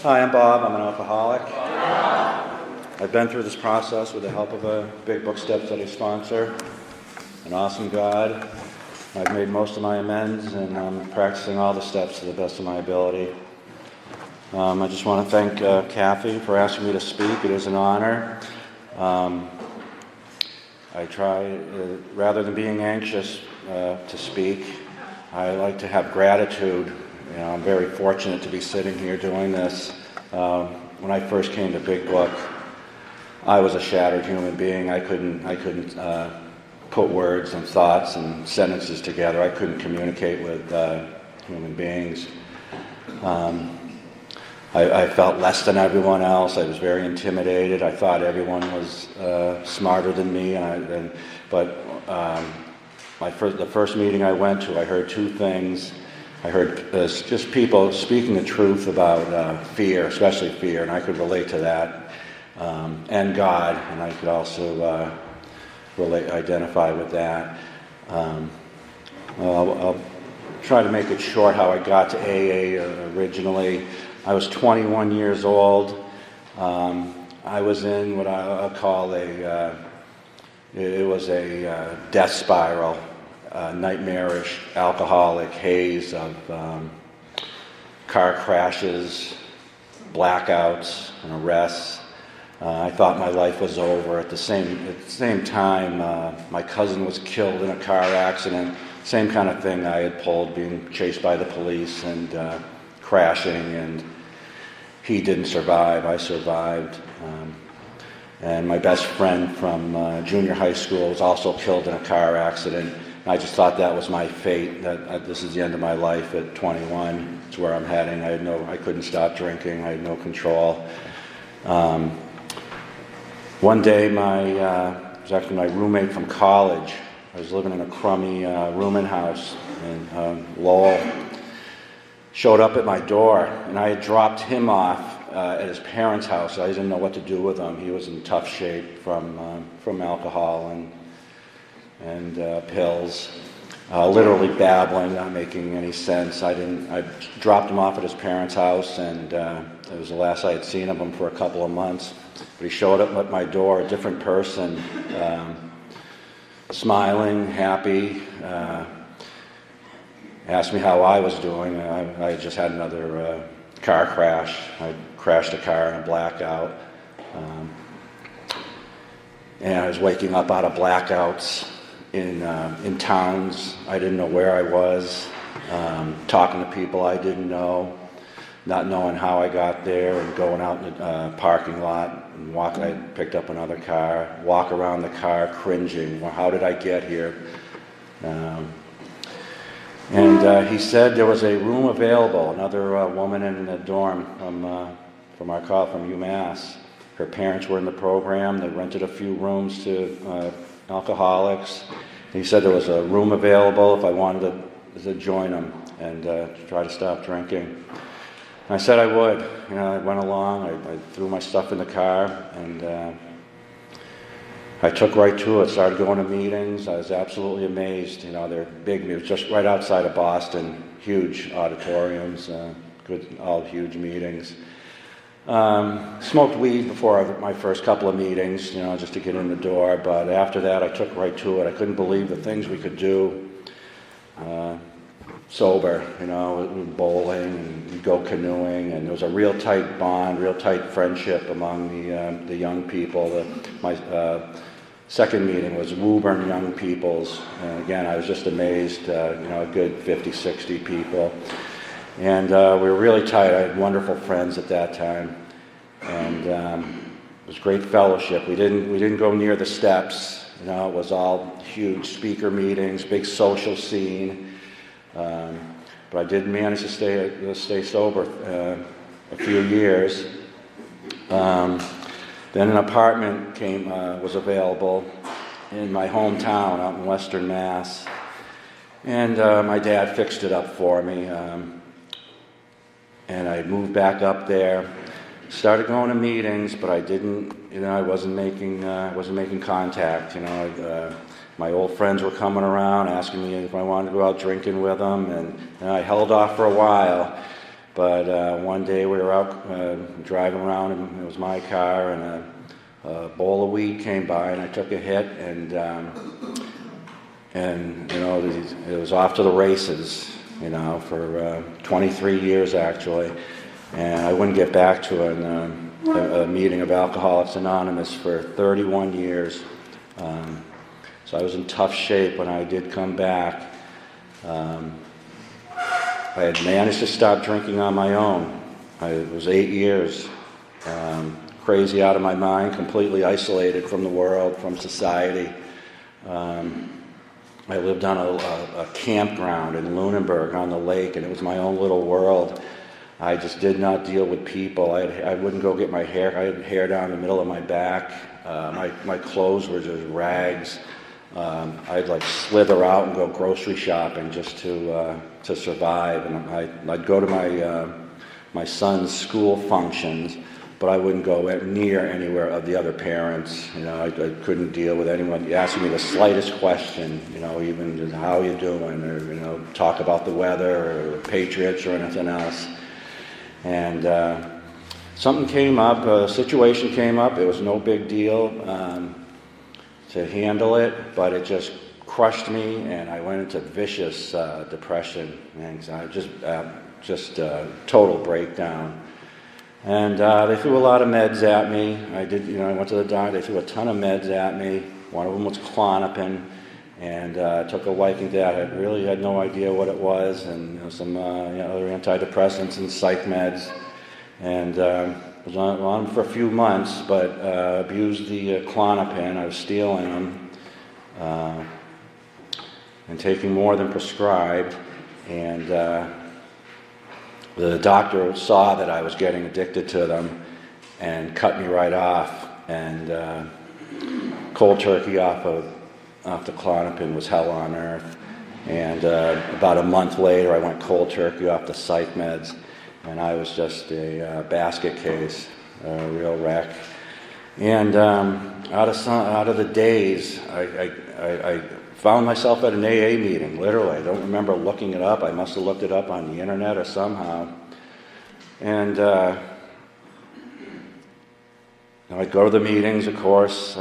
Hi, I'm Bob. I'm an alcoholic. I've been through this process with the help of a Big Book Step Study sponsor, an awesome God. I've made most of my amends, and I'm practicing all the steps to the best of my ability. I just want to thank Kathy for asking me to speak. It is an honor. I try, rather than being anxious to speak, I like to have gratitude. You know, I'm very fortunate to be sitting here doing this. When I first came to Big Book, I was a shattered human being. I couldn't put words and thoughts and sentences together. I couldn't communicate with human beings. I felt less than everyone else. I was very intimidated. I thought everyone was smarter than me. The first meeting I went to, I heard two things. I heard just people speaking the truth about fear, especially fear, and I could relate to that, and God, and I could also identify with that. I'll try to make it short how I got to AA originally. I was 21 years old. I was in what I'll call it was a death spiral, nightmarish, alcoholic haze of car crashes, blackouts, and arrests. I thought my life was over. At the same time, my cousin was killed in a car accident. Same kind of thing I had pulled, being chased by the police and crashing, and he didn't survive. I survived. And my best friend from junior high school was also killed in a car accident. I just thought that was my fate, that this is the end of my life at 21. It's where I'm heading. I couldn't stop drinking. I had no control. One day, it was actually my roommate from college. I was living in a crummy rooming house in Lowell. Showed up at my door, and I had dropped him off at his parents' house. I didn't know what to do with him. He was in tough shape from alcohol and pills, literally babbling, not making any sense. I dropped him off at his parents' house, and it was the last I had seen of him for a couple of months. But he showed up at my door, a different person, smiling, happy. Asked me how I was doing. I just had another car crash. I crashed a car in a blackout. And I was waking up out of blackouts in towns I didn't know where I was, talking to people I didn't know, not knowing how I got there, and going out in the parking lot and I picked up another car, walk around the car cringing. Well, how did I get here? And he said there was a room available, another woman in the dorm from UMass. Her parents were in the program. They rented a few rooms to alcoholics. He said there was a room available if I wanted to join them and try to stop drinking. And I said I would. I went along. I threw my stuff in the car, and I took right to it, started going to meetings. I was absolutely amazed. They're big. It was just right outside of Boston, huge auditoriums, all huge meetings. Smoked weed before my first couple of meetings, just to get in the door. But after that, I took right to it. I couldn't believe the things we could do sober, bowling and go canoeing. And there was a real tight bond, real tight friendship among the young people. My second meeting was Woburn Young Peoples, and again, I was just amazed, a good 50, 60 people. And we were really tight. I had wonderful friends at that time, and it was great fellowship. We didn't go near the steps. It was all huge speaker meetings, big social scene. But I did manage to stay sober a few years. Then an apartment was available in my hometown out in Western Mass, and my dad fixed it up for me. And I moved back up there, started going to meetings, but I didn't. I wasn't making contact. My old friends were coming around asking me if I wanted to go out drinking with them, and I held off for a while. But one day we were out driving around, and it was my car, and a bowl of weed came by, and I took a hit, and you know, it was off to the races, you know, for 23 years actually, and I wouldn't get back to a meeting of Alcoholics Anonymous for 31 years. So I was in tough shape when I did come back. I had managed to stop drinking on my own. It was 8 years, crazy out of my mind, completely isolated from the world, from society. I lived on a campground in Lunenburg on the lake, and it was my own little world. I just did not deal with people. I wouldn't go get my hair. I had hair down the middle of my back. My clothes were just rags. I'd like slither out and go grocery shopping just to survive. And I'd go to my son's school functions, but I wouldn't go near anywhere of the other parents. You know, I couldn't deal with anyone asking me the slightest question. You know, even just how you doing, or you know, talk about the weather or Patriots or anything else. And something came up, a situation came up. It was no big deal to handle it, but it just crushed me, and I went into vicious depression and anxiety, just total breakdown. And they threw a lot of meds at me. I went to the doctor. They threw a ton of meds at me. One of them was Klonopin, and I took a liking to that. I really had no idea what it was, and some other antidepressants and psych meds. And was on them for a few months, but abused the Klonopin. I was stealing them and taking more than prescribed. And the doctor saw that I was getting addicted to them and cut me right off. And cold turkey off the Klonopin was hell on earth. And about a month later, I went cold turkey off the psych meds. And I was just a basket case, a real wreck. And out of the days, I found myself at an AA meeting, literally. I don't remember looking it up. I must have looked it up on the internet or somehow. And I'd go to the meetings, of course.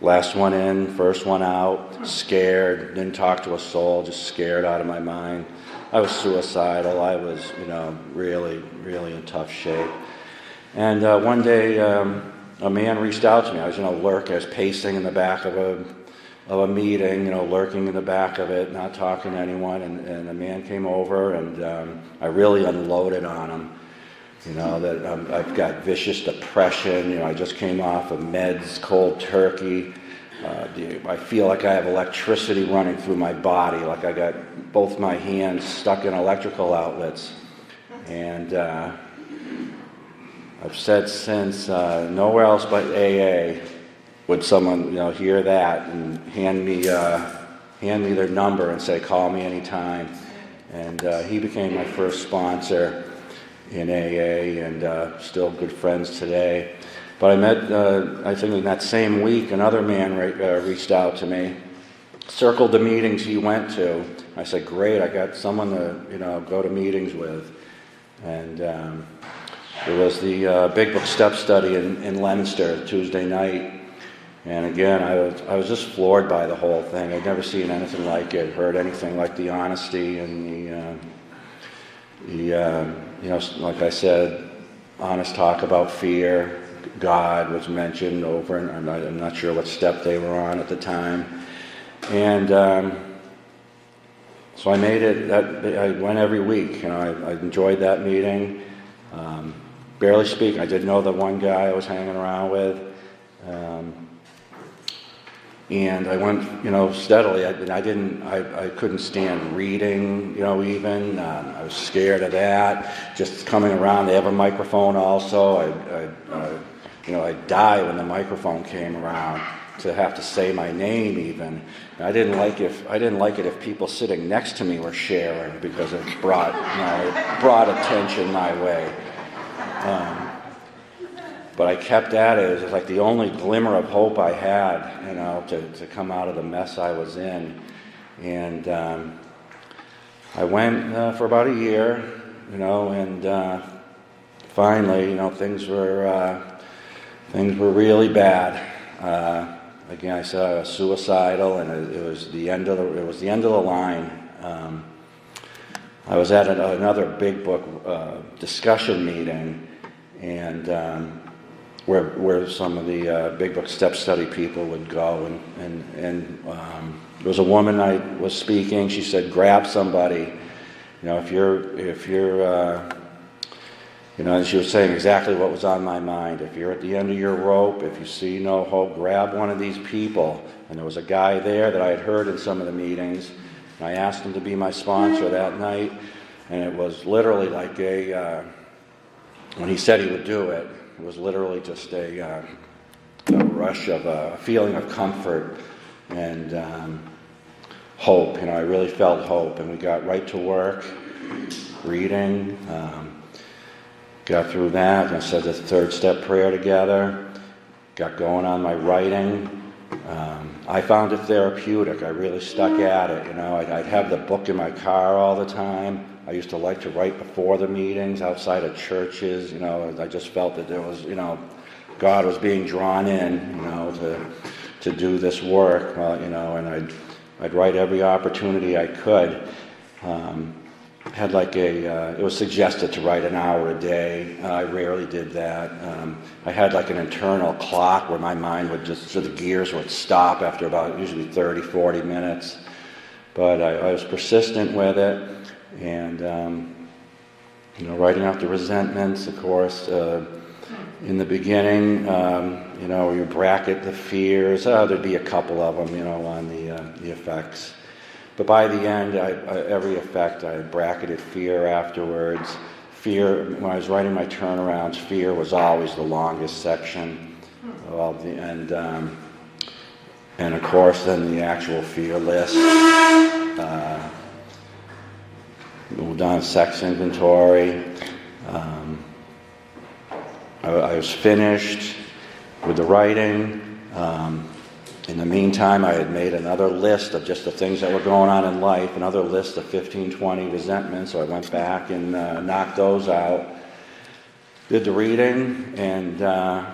Last one in, first one out, scared, didn't talk to a soul, just scared out of my mind. I was suicidal. I was, really, really in tough shape. And one day, a man reached out to me. I was, I was pacing in the back of a meeting, lurking in the back of it, not talking to anyone. And a man came over, and I really unloaded on him. That I've got vicious depression. I just came off of meds, cold turkey. I feel like I have electricity running through my body, like I got both my hands stuck in electrical outlets. And I've said since, nowhere else but AA would someone, hear that and hand me their number and say, call me anytime. And he became my first sponsor in AA, and still good friends today. But I met, I think in that same week, another man reached out to me, circled the meetings he went to. I said, great, I got someone to, go to meetings with. And it was the Big Book Step Study in Leominster, Tuesday night. And again, I was just floored by the whole thing. I'd never seen anything like it, heard anything like the honesty and like I said, honest talk about fear. God was mentioned over, and I'm not sure what step they were on at the time. And so I made it. I went every week. I enjoyed that meeting. Barely speaking. I did know the one guy I was hanging around with. And I went, steadily. I couldn't stand reading, even. I was scared of that. Just coming around, they have a microphone also. I'd die when the microphone came around to have to say my name even. And I didn't like it if people sitting next to me were sharing, because it brought attention my way. But I kept at it. It was like the only glimmer of hope I had, to come out of the mess I was in. And I went for about a year, and finally, things were really bad. Again, I said I was suicidal, and it was the end of the line. I was at another Big Book discussion meeting, and where some of the Big Book Step Study people would go, and there was a woman I was speaking. She said, "Grab somebody, if you're." And she was saying exactly what was on my mind. If you're at the end of your rope, if you see no hope, grab one of these people. And there was a guy there that I had heard in some of the meetings, and I asked him to be my sponsor that night, and it was literally like when he said he would do it, it was literally just a rush of a feeling of comfort and hope. I really felt hope, and we got right to work, reading, got through that, and I said the third step prayer together, got going on my writing. I found it therapeutic. I really stuck at it. I'd have the book in my car all the time. I used to like to write before the meetings, outside of churches. I just felt that there was, God was being drawn in, to do this work. And I'd write every opportunity I could. It was suggested to write an hour a day. I rarely did that. I had like an internal clock where my mind would the gears would stop after about usually 30, 40 minutes. But I was persistent with it, and writing out the resentments, of course. In the beginning, you bracket the fears. There'd be a couple of them, on the effects. But by the end, every effect, I bracketed fear afterwards. Fear, when I was writing my turnarounds, fear was always the longest section. And of course, then the actual fear list. Moved on to sex inventory. I was finished with the writing. In the meantime, I had made another list of just the things that were going on in life, another list of 15, 20 resentments, so I went back and knocked those out. Did the reading, and I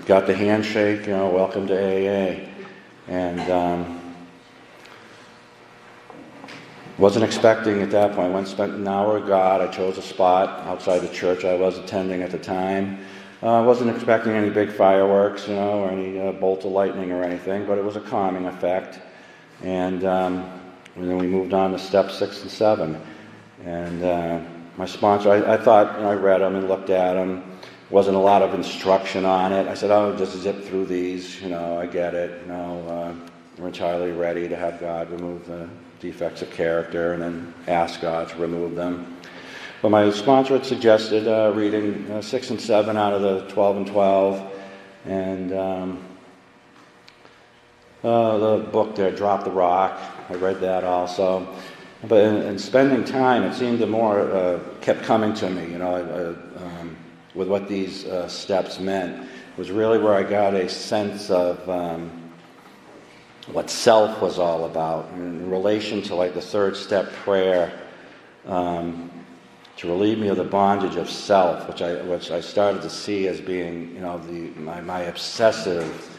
got the handshake, welcome to AA. And wasn't expecting at that point. I went and spent an hour with God. I chose a spot outside the church I was attending at the time. I wasn't expecting any big fireworks, or any bolt of lightning or anything, but it was a calming effect. And then we moved on to steps 6 and 7. And my sponsor, I thought, I read them and looked at them. Wasn't a lot of instruction on it. I said, just zip through these, I get it. We're entirely ready to have God remove the defects of character and then ask God to remove them. But my sponsor had suggested reading 6 and 7 out of the 12 and 12, and the book there, Drop the Rock. I read that also. But in spending time, it seemed the more kept coming to me, with what these steps meant. It was really where I got a sense of what self was all about in relation to like the third step prayer. To relieve me of the bondage of self, which I started to see as being, my obsessive,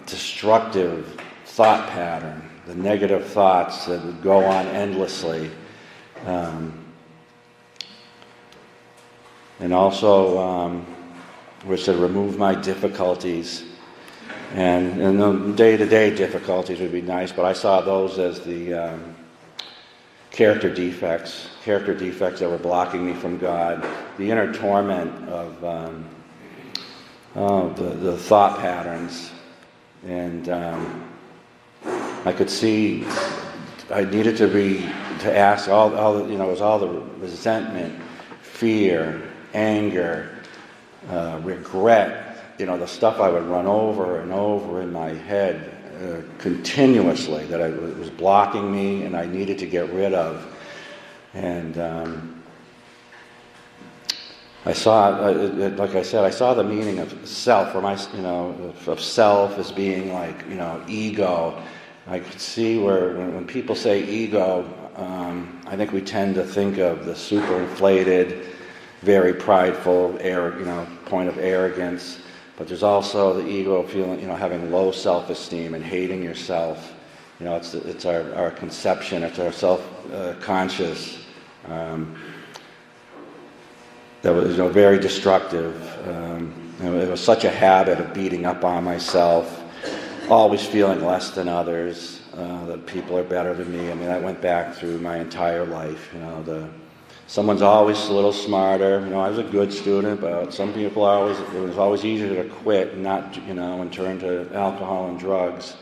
destructive thought pattern, the negative thoughts that would go on endlessly, and also, which to remove my difficulties, and the day-to-day difficulties would be nice, but I saw those as the character defects that were blocking me from God, the inner torment of the thought patterns, and I could see I needed to ask all the, it was all the resentment, fear, anger, regret, the stuff I would run over and over in my head continuously that was blocking me and I needed to get rid of. And I saw, like I said, I saw the meaning of self, of self as being like, ego. I could see where when people say ego, I think we tend to think of the superinflated, very prideful, point of arrogance, but there's also the ego feeling, having low self-esteem and hating yourself. It's our conception, it's our self-conscious that was very destructive. It was such a habit of beating up on myself, always feeling less than others, that people are better than me. I mean, that went back through my entire life. Someone's always a little smarter. I was a good student, but some people it was always easier to quit and not, and turn to alcohol and drugs,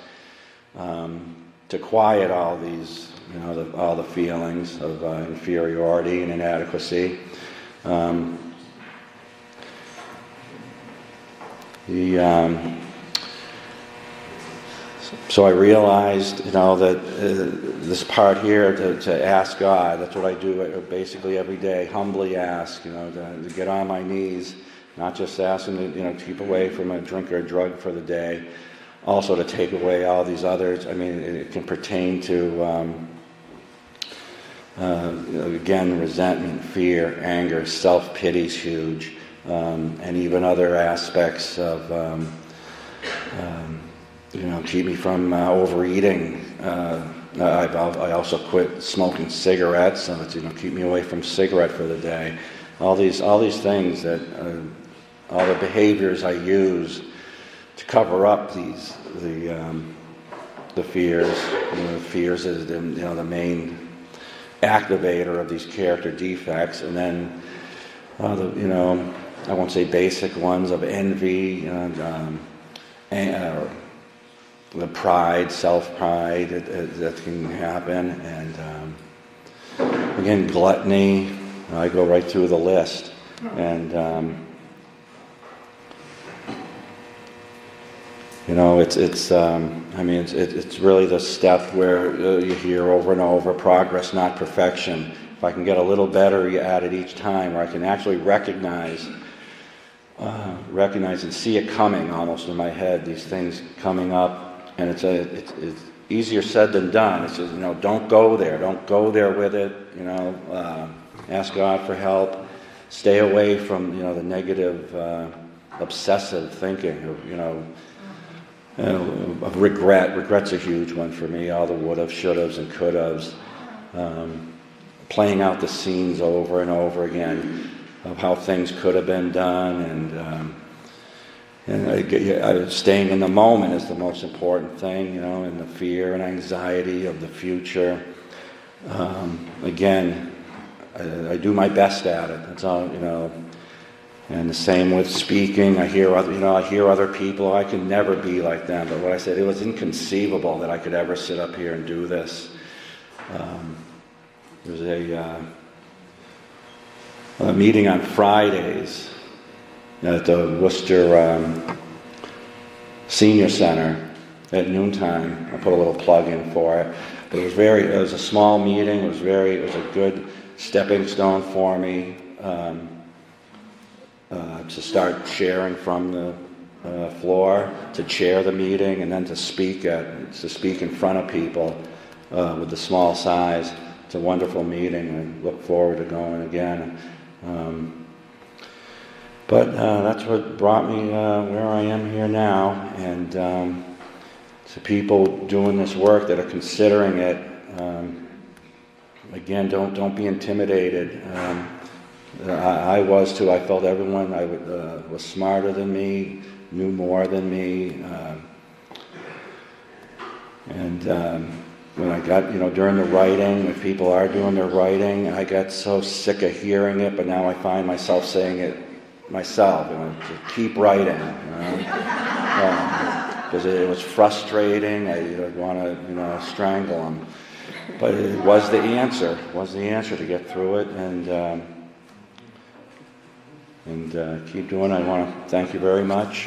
to quiet all these, all the feelings of inferiority and inadequacy. So I realized, that this part here to ask God, that's what I do basically every day, humbly ask, to get on my knees, not just asking to, keep away from a drink or a drug for the day, also to take away all these others. I mean, it can pertain to, again, resentment, fear, anger, self-pity is huge, and even other aspects of, keep me from overeating. I also quit smoking cigarettes, so to keep me away from cigarette for the day. All these things that all the behaviors I use to cover up the fears. Fears is the main activator of these character defects, and then I won't say basic ones of envy and the pride, self-pride that can happen, and again, gluttony. I go right through the list, and it's really the step where you hear over and over, progress, not perfection. If I can get a little better at it each time, where I can actually recognize and see it coming almost in my head, these things coming up. And it's easier said than done. It's just, don't go there with it. Ask God for help. Stay away from, the negative, obsessive thinking of regret. Regret's a huge one for me. All the would-haves, should-haves, and could-haves. Playing out the scenes over and over again of how things could have been done, and staying in the moment is the most important thing, and the fear and anxiety of the future. Again, I do my best at it. That's all, And the same with speaking. I hear other people. I can never be like them. But what I said, it was inconceivable that I could ever sit up here and do this. There's a meeting on Fridays at the Worcester Senior Center at noontime. I put a little plug in for it. But it was a small meeting. It was a good stepping stone for me to start sharing from the floor, to chair the meeting, and then to speak in front of people with the small size. It's a wonderful meeting. I look forward to going again. But that's what brought me where I am here now, and to people doing this work that are considering it. Again, don't be intimidated. I was too. I felt everyone was smarter than me, knew more than me, and when I got, during the writing, when people are doing their writing, I got so sick of hearing it, but now I find myself saying it myself, to keep writing, because it was frustrating. I want to strangle them, but it was the answer. To get through it, and keep doing it. I want to thank you very much.